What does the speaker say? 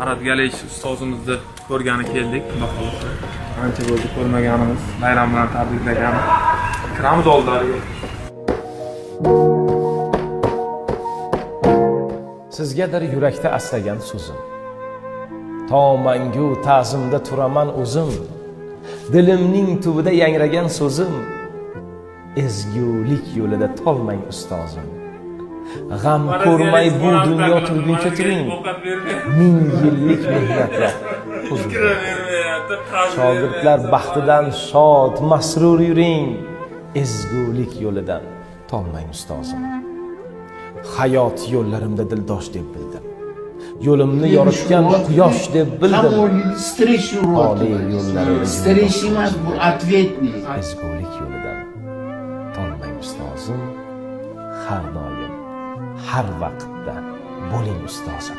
Aratgalik ustozimizni ko'rgani keldik. Ancha bo'ldi ko'rmaganimiz, bayram bilan tabriklagan. Kiramiz oldilariga. Sizgadir yurakda aslagan so'zim. To mangu ta'zimda turaman o'zim. Dilimning tubida yangragan so'zim. Ezgulik yo'lida tolmang ustozim. G'am ko'rmay bu dunyo turguncha turing. Ming yillik mehnatga shogirdlar baxtidan shod, masrur yuring. Ezgulik yo'lidan tolmang ustozim. Hayot yo'llarimda dildosh deb bildim. Yo'limni yoritgan quyosh deb bildim. Oliy yo'llarimda Stres emas, bu ответный. Ezgulik yo'lidan tolmang ustozim. Har doim, har vaqtda bo'ling ustozim.